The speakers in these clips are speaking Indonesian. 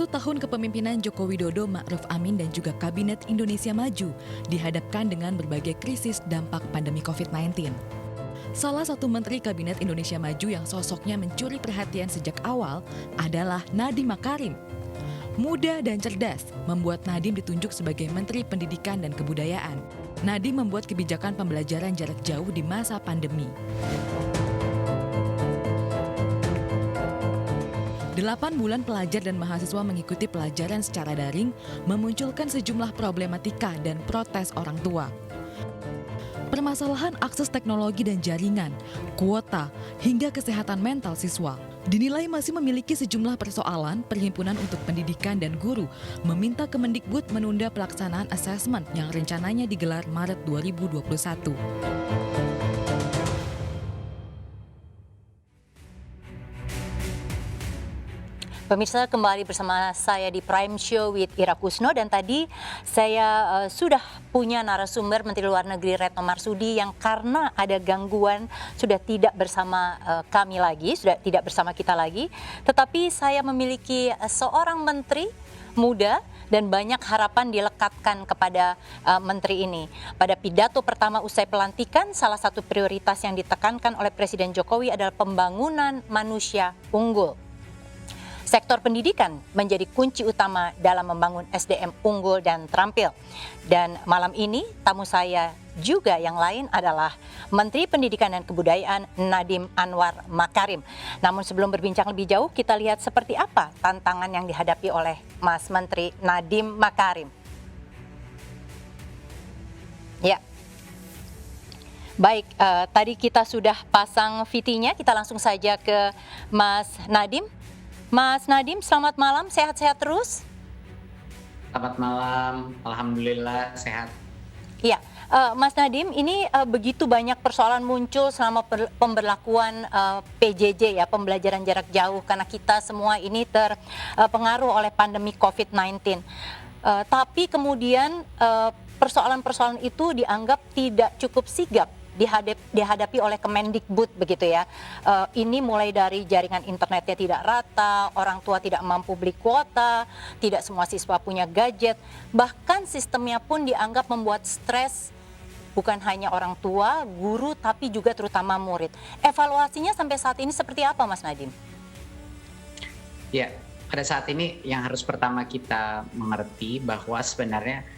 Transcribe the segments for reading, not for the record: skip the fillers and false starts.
tahun kepemimpinan Joko Widodo, Ma'ruf Amin dan juga Kabinet Indonesia Maju dihadapkan dengan berbagai krisis dampak pandemi COVID-19. Salah satu Menteri Kabinet Indonesia Maju yang sosoknya mencuri perhatian sejak awal adalah Nadiem Makarim. Muda dan cerdas membuat Nadiem ditunjuk sebagai Menteri Pendidikan dan Kebudayaan. Nadiem membuat kebijakan pembelajaran jarak jauh di masa pandemi. 8 bulan pelajar dan mahasiswa mengikuti pelajaran secara daring memunculkan sejumlah problematika dan protes orang tua. Permasalahan akses teknologi dan jaringan, kuota, hingga kesehatan mental siswa dinilai masih memiliki sejumlah persoalan. Perhimpunan untuk Pendidikan dan Guru meminta Kemendikbud menunda pelaksanaan asesmen yang rencananya digelar Maret 2021. Pemirsa, kembali bersama saya di Prime Show with Ira Kusno, dan tadi saya sudah punya narasumber Menteri Luar Negeri Retno Marsudi yang karena ada gangguan sudah tidak bersama kami lagi, sudah tidak bersama kita lagi. Tetapi saya memiliki seorang menteri muda dan banyak harapan dilekatkan kepada menteri ini. Pada pidato pertama usai pelantikan, salah satu prioritas yang ditekankan oleh Presiden Jokowi adalah pembangunan manusia unggul. Sektor pendidikan menjadi kunci utama dalam membangun SDM unggul dan terampil. Dan malam ini tamu saya juga yang lain adalah Menteri Pendidikan dan Kebudayaan Nadiem Anwar Makarim. Namun sebelum berbincang lebih jauh, kita lihat seperti apa tantangan yang dihadapi oleh Mas Menteri Nadiem Makarim. Ya. Baik, tadi kita sudah pasang VT-nya, kita langsung saja ke Mas Nadiem. Mas Nadiem, selamat malam, sehat-sehat terus? Selamat malam, alhamdulillah sehat. Iya, Mas Nadiem, ini begitu banyak persoalan muncul selama pemberlakuan PJJ ya, pembelajaran jarak jauh, karena kita semua ini terpengaruh oleh pandemi COVID-19. Tapi kemudian persoalan-persoalan itu dianggap tidak cukup sigap dihadapi oleh Kemendikbud begitu ya. Ini mulai dari jaringan internetnya tidak rata, orang tua tidak mampu beli kuota, tidak semua siswa punya gadget, bahkan sistemnya pun dianggap membuat stres bukan hanya orang tua, guru, tapi juga terutama murid. Evaluasinya sampai saat ini seperti apa, Mas Nadiem? Ya, pada saat ini yang harus pertama kita mengerti bahwa sebenarnya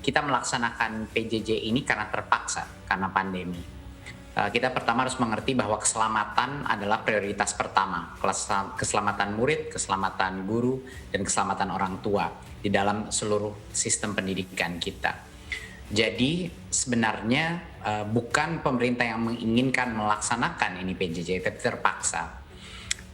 kita melaksanakan PJJ ini karena terpaksa, karena pandemi. Kita pertama harus mengerti bahwa keselamatan adalah prioritas pertama. Keselamatan murid, keselamatan guru, dan keselamatan orang tua di dalam seluruh sistem pendidikan kita. Jadi sebenarnya bukan pemerintah yang menginginkan melaksanakan ini PJJ, tapi terpaksa.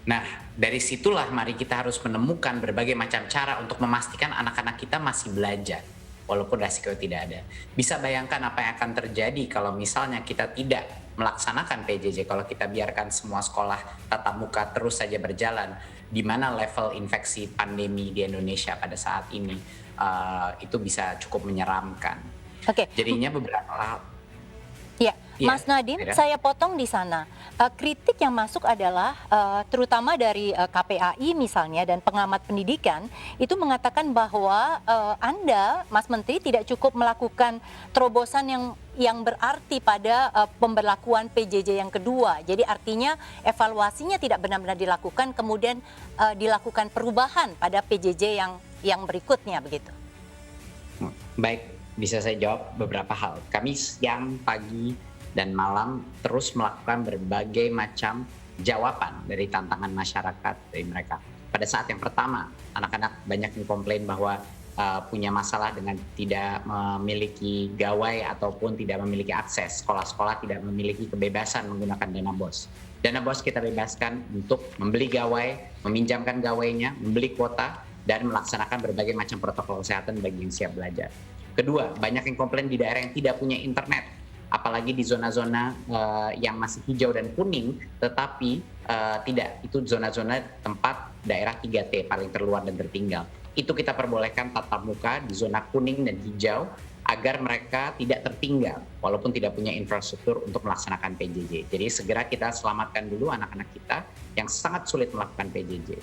Nah, dari situlah mari kita harus menemukan berbagai macam cara untuk memastikan anak-anak kita masih belajar, walaupun resiko tidak ada. Bisa bayangkan apa yang akan terjadi kalau misalnya kita tidak melaksanakan PJJ, kalau kita biarkan semua sekolah tatap muka terus saja berjalan, di mana level infeksi pandemi di Indonesia pada saat ini itu bisa cukup menyeramkan. Oke. Jadinya beberapa Ya, Mas Nadiem, saya potong di sana. Kritik yang masuk adalah terutama dari KPAI misalnya dan pengamat pendidikan itu mengatakan bahwa Anda, Mas Menteri, tidak cukup melakukan terobosan yang berarti pada pemberlakuan PJJ yang kedua. Jadi artinya evaluasinya tidak benar-benar dilakukan, kemudian dilakukan perubahan pada PJJ yang berikutnya begitu. Baik. Bisa saya jawab beberapa hal. Kami siang, pagi, dan malam terus melakukan berbagai macam jawaban dari tantangan masyarakat dari mereka. Pada saat yang pertama, anak-anak banyak yang komplain bahwa punya masalah dengan tidak memiliki gawai ataupun tidak memiliki akses. Sekolah-sekolah tidak memiliki kebebasan menggunakan dana BOS. Dana BOS kita bebaskan untuk membeli gawai, meminjamkan gawainya, membeli kuota, dan melaksanakan berbagai macam protokol kesehatan bagi yang siap belajar. Kedua, banyak yang komplain di daerah yang tidak punya internet, apalagi di zona-zona yang masih hijau dan kuning, tetapi tidak, itu zona-zona tempat daerah 3T, paling terluar dan tertinggal. Itu kita perbolehkan tatap muka di zona kuning dan hijau, agar mereka tidak tertinggal, walaupun tidak punya infrastruktur untuk melaksanakan PJJ. Jadi segera kita selamatkan dulu anak-anak kita yang sangat sulit melakukan PJJ.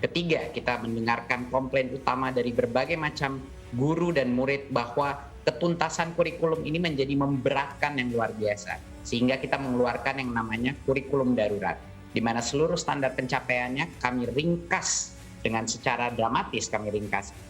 Ketiga, kita mendengarkan komplain utama dari berbagai macam guru dan murid bahwa ketuntasan kurikulum ini menjadi memberatkan yang luar biasa. Sehingga kita mengeluarkan yang namanya kurikulum darurat, di mana seluruh standar pencapaiannya kami ringkas dengan secara dramatis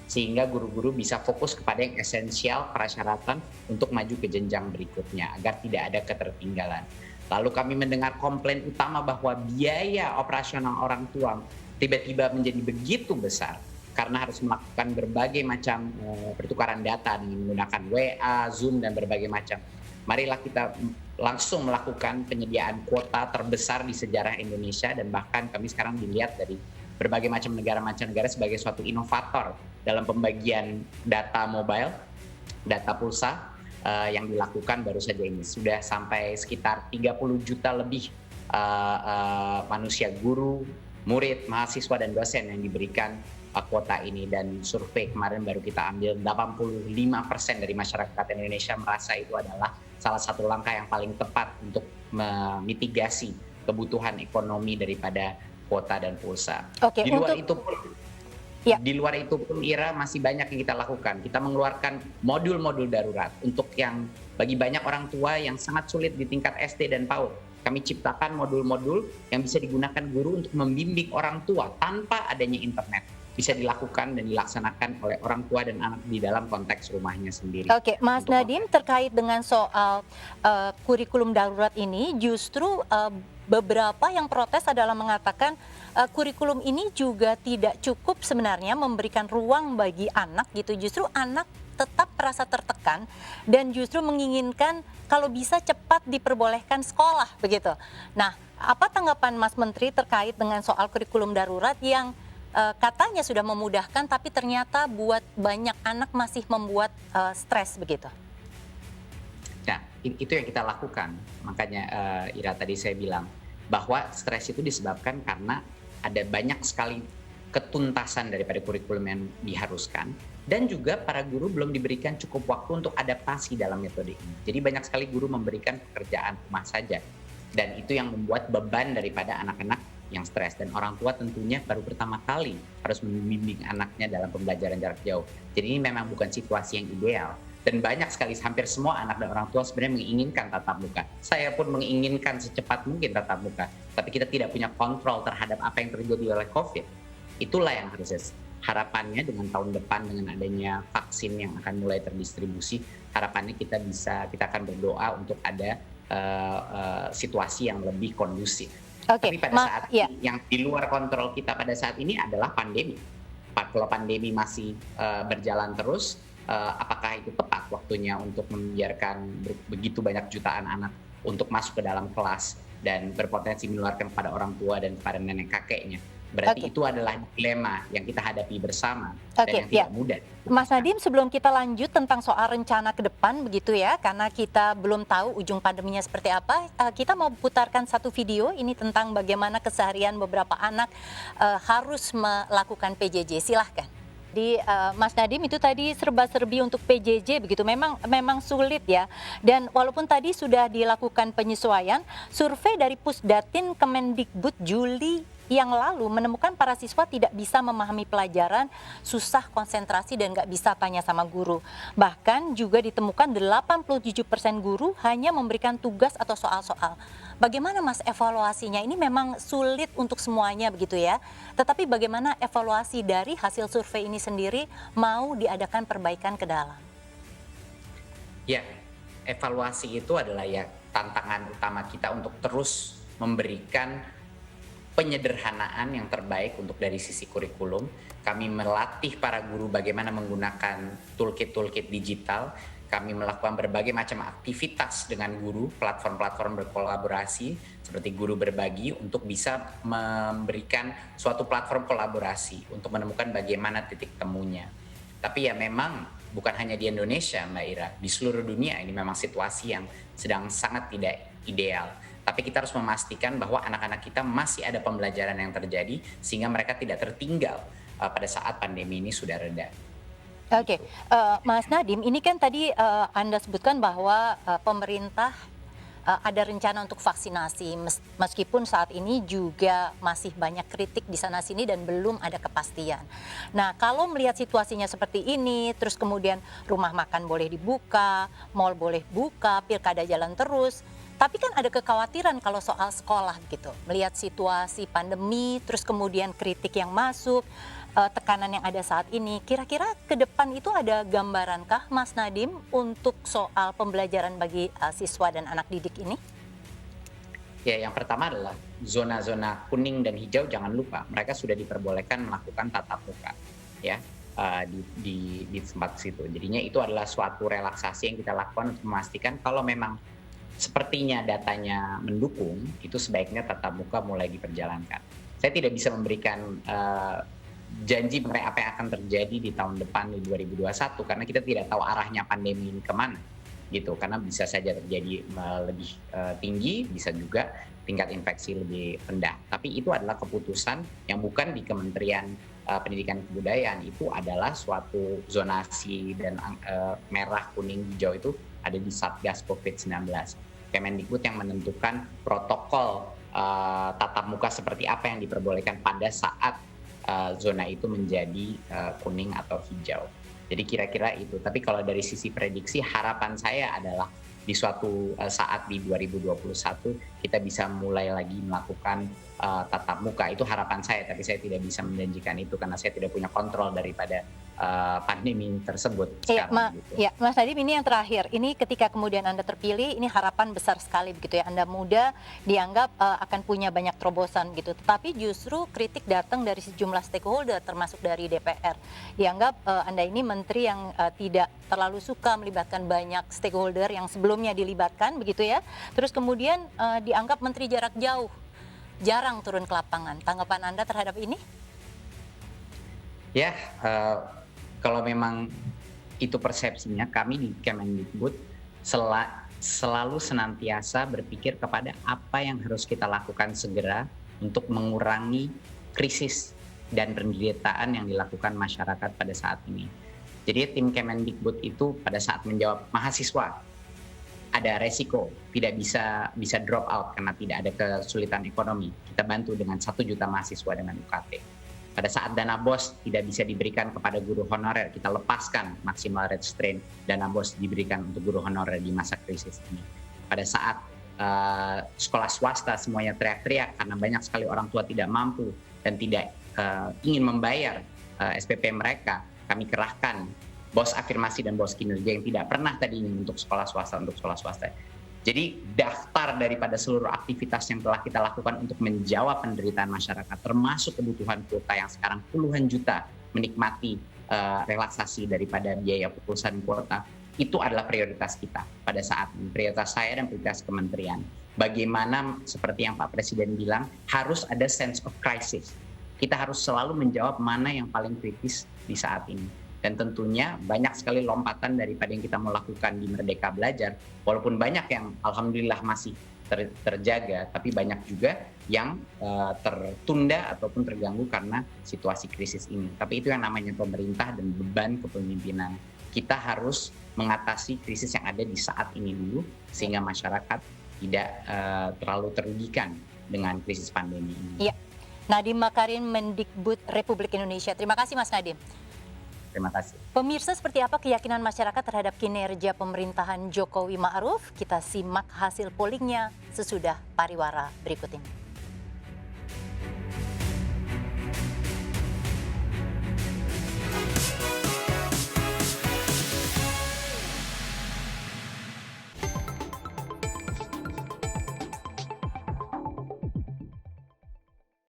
sehingga guru-guru bisa fokus kepada yang esensial persyaratan untuk maju ke jenjang berikutnya agar tidak ada ketertinggalan. Lalu kami mendengar komplain utama bahwa biaya operasional orang tua tiba-tiba menjadi begitu besar karena harus melakukan berbagai macam pertukaran data dengan menggunakan WA, Zoom, dan berbagai macam. Marilah kita langsung melakukan penyediaan kuota terbesar di sejarah Indonesia, dan bahkan kami sekarang dilihat dari berbagai macam negara sebagai suatu inovator dalam pembagian data mobile, data pulsa yang dilakukan baru saja ini. Sudah sampai sekitar 30 juta lebih manusia, guru, murid, mahasiswa, dan dosen yang diberikan kuota ini. Dan survei kemarin baru kita ambil 85% dari masyarakat Indonesia merasa itu adalah salah satu langkah yang paling tepat untuk memitigasi kebutuhan ekonomi daripada kuota dan pulsa. Oke, di luar itu pun Ira, masih banyak yang kita lakukan. Kita mengeluarkan modul-modul darurat untuk yang bagi banyak orang tua yang sangat sulit di tingkat SD dan PAUD. Kami ciptakan modul-modul yang bisa digunakan guru untuk membimbing orang tua tanpa adanya internet. Bisa dilakukan dan dilaksanakan oleh orang tua dan anak di dalam konteks rumahnya sendiri. Oke, Mas Nadiem, terkait dengan soal kurikulum darurat ini, justru beberapa yang protes adalah mengatakan kurikulum ini juga tidak cukup sebenarnya memberikan ruang bagi anak gitu. Justru anak tetap merasa tertekan dan justru menginginkan kalau bisa cepat diperbolehkan sekolah begitu. Nah, apa tanggapan Mas Menteri terkait dengan soal kurikulum darurat yang katanya sudah memudahkan tapi ternyata buat banyak anak masih membuat stres begitu? Nah, itu yang kita lakukan. Makanya Ira, tadi saya bilang bahwa stres itu disebabkan karena ada banyak sekali ketuntasan daripada kurikulum yang diharuskan, dan juga para guru belum diberikan cukup waktu untuk adaptasi dalam metode ini. Jadi banyak sekali guru memberikan pekerjaan rumah saja, dan itu yang membuat beban daripada anak-anak yang stres, dan orang tua tentunya baru pertama kali harus membimbing anaknya dalam pembelajaran jarak jauh. Jadi ini memang bukan situasi yang ideal, dan banyak sekali, hampir semua anak dan orang tua sebenarnya menginginkan tatap muka. Saya pun menginginkan secepat mungkin tatap muka, tapi kita tidak punya kontrol terhadap apa yang terjadi oleh COVID. Itulah yang harusnya harapannya dengan tahun depan, dengan adanya vaksin yang akan mulai terdistribusi, harapannya kita akan berdoa untuk ada situasi yang lebih kondusif. Oke, tapi pada saat yang di luar kontrol kita pada saat ini adalah pandemi. Kalau pandemi masih berjalan terus, apakah itu tepat waktunya untuk membiarkan begitu banyak jutaan anak untuk masuk ke dalam kelas dan berpotensi menularkan kepada orang tua dan kepada nenek kakeknya? Berarti itu adalah dilema yang kita hadapi bersama dan yang tidak mudah. Mas Nadiem, sebelum kita lanjut tentang soal rencana ke depan begitu ya, karena kita belum tahu ujung pandeminya seperti apa, kita mau putarkan satu video ini tentang bagaimana keseharian beberapa anak harus melakukan PJJ. Silahkan. Di Mas Nadiem, itu tadi serba-serbi untuk PJJ begitu, memang sulit ya. Dan walaupun tadi sudah dilakukan penyesuaian, survei dari Pusdatin Kemendikbud Juli yang lalu menemukan para siswa tidak bisa memahami pelajaran, susah konsentrasi, dan nggak bisa tanya sama guru. Bahkan juga ditemukan 87% guru hanya memberikan tugas atau soal-soal. Bagaimana Mas evaluasinya? Ini memang sulit untuk semuanya begitu ya. Tetapi bagaimana evaluasi dari hasil survei ini sendiri, mau diadakan perbaikan ke dalam? Ya, evaluasi itu adalah ya tantangan utama kita untuk terus memberikan penyederhanaan yang terbaik untuk dari sisi kurikulum. Kami melatih para guru bagaimana menggunakan toolkit digital. Kami melakukan berbagai macam aktivitas dengan guru, platform-platform berkolaborasi seperti Guru Berbagi, untuk bisa memberikan suatu platform kolaborasi untuk menemukan bagaimana titik temunya. Tapi ya memang bukan hanya di Indonesia, Mbak Ira, di seluruh dunia ini memang situasi yang sedang sangat tidak ideal. Tapi kita harus memastikan bahwa anak-anak kita masih ada pembelajaran yang terjadi sehingga mereka tidak tertinggal pada saat pandemi ini sudah reda. Oke, Mas Nadiem, ini kan tadi Anda sebutkan bahwa pemerintah ada rencana untuk vaksinasi meskipun saat ini juga masih banyak kritik di sana sini dan belum ada kepastian. Nah, kalau melihat situasinya seperti ini, terus kemudian rumah makan boleh dibuka, mal boleh buka, pilkada jalan terus, tapi kan ada kekhawatiran kalau soal sekolah gitu. Melihat situasi pandemi, terus kemudian kritik yang masuk, tekanan yang ada saat ini, kira-kira ke depan itu ada gambarankah Mas Nadiem untuk soal pembelajaran bagi siswa dan anak didik ini? Ya, yang pertama adalah zona-zona kuning dan hijau, jangan lupa mereka sudah diperbolehkan melakukan tatap muka, ya, di tempat situ. Jadinya itu adalah suatu relaksasi yang kita lakukan untuk memastikan kalau memang sepertinya datanya mendukung, itu sebaiknya tatap muka mulai diperjalankan. Saya tidak bisa memberikan janji mengenai apa yang akan terjadi di tahun depan di 2021 karena kita tidak tahu arahnya pandemi ini kemana gitu, karena bisa saja terjadi lebih tinggi, bisa juga tingkat infeksi lebih rendah, tapi itu adalah keputusan yang bukan di Kementerian Pendidikan dan Kebudayaan. Itu adalah suatu zonasi dan merah, kuning, hijau itu ada di Satgas COVID-19. Kemendikbud yang menentukan protokol tatap muka seperti apa yang diperbolehkan pada saat zona itu menjadi kuning atau hijau. Jadi kira-kira itu. Tapi kalau dari sisi prediksi, harapan saya adalah di suatu saat di 2021 kita bisa mulai lagi melakukan tatap muka. Itu harapan saya, tapi saya tidak bisa menjanjikan itu karena saya tidak punya kontrol daripada pandemi tersebut sekarang. Ya, Mas Nadiem, ini yang terakhir. Ini ketika kemudian Anda terpilih, ini harapan besar sekali begitu ya. Anda muda, dianggap akan punya banyak terobosan gitu. Tetapi justru kritik datang dari sejumlah stakeholder, termasuk dari DPR. Dianggap Anda ini menteri yang tidak terlalu suka melibatkan banyak stakeholder yang sebelumnya dilibatkan begitu ya. Terus kemudian dianggap menteri jarak jauh, jarang turun ke lapangan. Tanggapan Anda terhadap ini? Ya, kalau memang itu persepsinya, kami di Kemendikbud selalu senantiasa berpikir kepada apa yang harus kita lakukan segera untuk mengurangi krisis dan penderitaan yang dilakukan masyarakat pada saat ini. Jadi tim Kemendikbud itu pada saat menjawab mahasiswa ada resiko tidak bisa drop out karena tidak ada kesulitan ekonomi, kita bantu dengan 1 juta mahasiswa dengan UKT. Pada saat dana BOS tidak bisa diberikan kepada guru honorer, kita lepaskan maksimal restraint dana BOS diberikan untuk guru honorer di masa krisis ini. Pada saat sekolah swasta semuanya teriak-teriak karena banyak sekali orang tua tidak mampu dan tidak ingin membayar SPP mereka, kami kerahkan BOS afirmasi dan BOS kinerja yang tidak pernah tadinya untuk sekolah swasta. Jadi daftar daripada seluruh aktivitas yang telah kita lakukan untuk menjawab penderitaan masyarakat, termasuk kebutuhan kuota yang sekarang puluhan juta menikmati relaksasi daripada biaya perusahaan kuota, itu adalah prioritas kita pada saat ini. Prioritas saya dan prioritas kementerian. Bagaimana seperti yang Pak Presiden bilang, harus ada sense of crisis. Kita harus selalu menjawab mana yang paling kritis di saat ini. Dan tentunya banyak sekali lompatan daripada yang kita mau lakukan di Merdeka Belajar. Walaupun banyak yang alhamdulillah masih terjaga, tapi banyak juga yang tertunda ataupun terganggu karena situasi krisis ini. Tapi itu yang namanya pemerintah dan beban kepemimpinan. Kita harus mengatasi krisis yang ada di saat ini dulu, sehingga masyarakat tidak terlalu terugikan dengan krisis pandemi ini. Iya. Nadiem Makarim, Mendikbud Republik Indonesia. Terima kasih Mas Nadiem. Terima kasih. Pemirsa, seperti apa keyakinan masyarakat terhadap kinerja pemerintahan Jokowi Ma'ruf? Kita simak hasil pollingnya sesudah pariwara berikut ini.